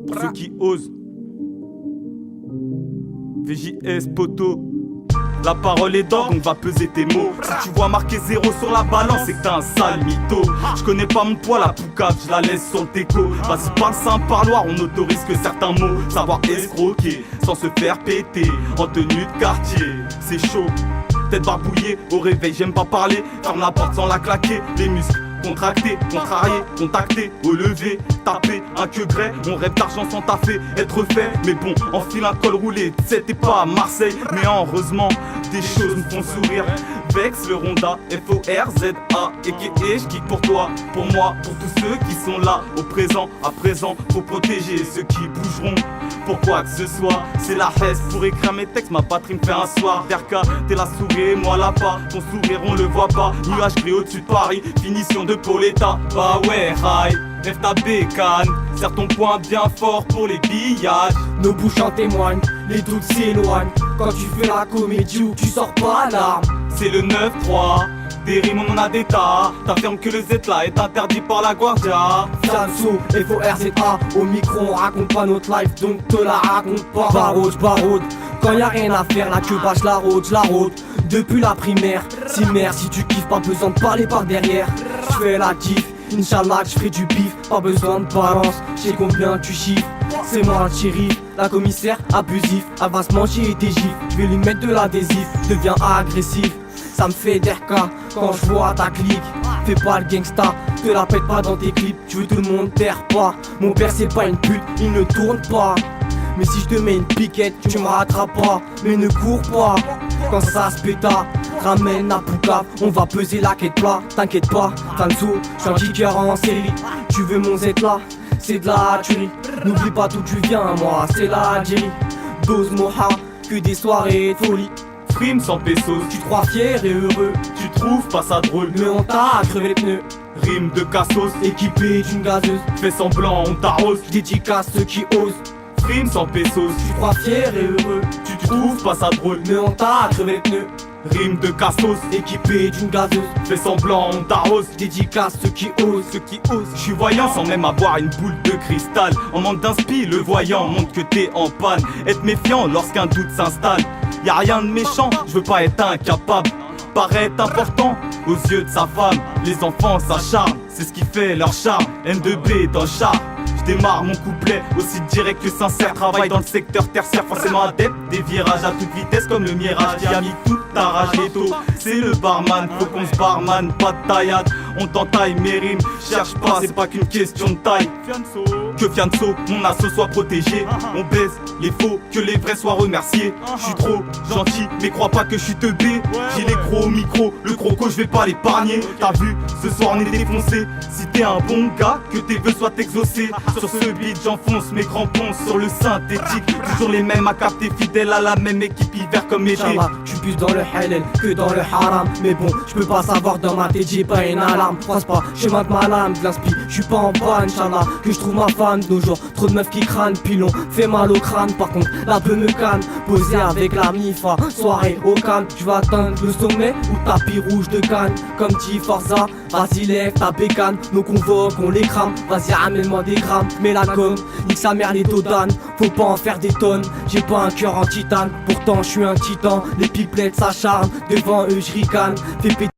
Pour ceux qui osent. VJS poto. La parole est d'or, donc va peser tes mots. Si tu vois marqué 0 sur la balance, c'est que t'es un sale mytho. Je connais pas mon poids, la poucave, je la laisse sur le teco. Vas-y parle sans parloir, on autorise que certains mots. Savoir escroquer, sans se faire péter. En tenue de quartier, c'est chaud. Tête barbouillée, au réveil j'aime pas parler. Ferme la porte sans la claquer, les muscles contractés, contrariés, contactés, au lever, taper, un queue grès, on rêve d'argent sans taffer, être fait, mais bon, enfile un col roulé, t'es pas à Marseille, mais heureusement, des choses me font sourire. Vex le Ronda, F-O-R-Z-A, et je kick pour toi, pour moi, pour tous ceux qui sont là, au présent, à présent, faut protéger ceux qui bougeront. Pourquoi que ce soit, c'est la hesse pour écrire mes textes, ma patrie me fait un soir. Derka, t'es la souris, moi là-bas, ton sourire on le voit pas. Nuage gris au-dessus de Paris, finition de Pauletta. Bah ouais, rail, lève ta bécane, serre ton poing bien fort pour les billages. Nos bouches en témoignent, les doutes s'éloignent. Quand tu fais la comédie ou tu sors pas l'arme. C'est le 9-3, des rimes on en a des tas. T'affirmes que le Z là est interdit par la Guardia. Fianso, F-O-R-Z-A, au micro on raconte pas notre life, donc te la raconte pas. Baraude, quand y a rien à faire, la queue je la rôde. Depuis la primaire, si mère, si tu kiffes, pas besoin de parler par derrière. J'fais la diff, Inch'Allah que j'ferai du bif, pas besoin de balance, j'sais combien tu chiffres. C'est moi le shérif, la commissaire abusif, elle va se manger tes gifs, j'vais lui mettre de l'adhésif, deviens agressif. Ça me fait derka quand je vois ta clique. Fais pas le gangsta, te la pète pas dans tes clips. Tu veux tout le monde terre pas. Mon père c'est pas une pute, il ne tourne pas. Mais si je te mets une piquette, tu me rattrapes pas. Mais ne cours pas, quand ça se péta. Ramène la poucave, on va peser la quête plat. T'inquiète pas, Tanzo, j'suis un kicker en série. Tu veux mon Z là, c'est de la tuerie. N'oublie pas d'où tu viens, moi c'est l'Algérie. Dose moha, que des soirées de folie. Prime 100 pesos, Tu te crois fier et heureux, tu trouves pas ça drôle. mais on t'a crevé les pneus. Rime de cassos, Équipé d'une gazeuse, fais semblant on t'arrose. dédicace ceux qui osent. Prime 100 pesos, Tu te crois fier et heureux, tu trouves pas ça drôle. mais on t'a crevé les pneus. Rime de cassos, Équipé d'une gazeuse, fais semblant on t'arrose. dédicace ceux qui osent. Je suis voyant sans même avoir une boule de cristal. En manque d'inspi, le voyant montre que t'es en panne. Être méfiant lorsqu'un doute s'installe. Y'a rien de méchant, je veux pas être incapable. Paraître important aux yeux de sa femme. Les enfants s'acharnent, c'est ce qui fait leur charme. N2B dans le char, je démarre mon couplet aussi direct que sincère. Travaille dans le secteur tertiaire, forcément adepte des virages à toute vitesse comme le mirage qui a mis toute ta rage l'étau. C'est le barman, faut qu'on se barman, pas de taillade. On t'entaille mes rimes, cherche pas, c'est pas qu'une question de taille. Que Fianso, mon assaut soit protégé. On baise les faux, que les vrais soient remerciés. Je suis trop gentil, mais crois pas que je suis teubé. J'ai les gros au micro, le croco je vais pas l'épargner. T'as vu, ce soir on est défoncé. Si t'es un bon gars, que tes vœux soient exaucés. Sur ce beat j'enfonce mes crampons sur le synthétique. Toujours les mêmes à capter, fidèles à la même équipe hiver comme été. Inch'Allah, j'suis plus dans le halal que dans le haram. Mais bon, j'peux pas savoir dans ma tête, j'ai pas une alarme. Croise pas, chemin de ma lame, de l'inspi, j'suis pas en panne, Inch'Allah. Que j'trouve ma femme de nos jours, trop de meufs qui crânent, pilon, fait mal au crâne. Par contre, la peu me calme, posé avec la mifa, soirée au calme. J'vais atteindre le sommet ou tapis rouge de Cannes. Comme dit Forza, vas-y lève ta bécane. Nos convoques, on les crame, vas-y ramène-moi des grammes. Mais la gomme, nique sa mère les dodanes, faut pas en faire des tonnes. J'ai pas un cœur en titane, pourtant j'suis un titan. Les pipelettes s'acharnent, devant eux j'ricane. Fais péter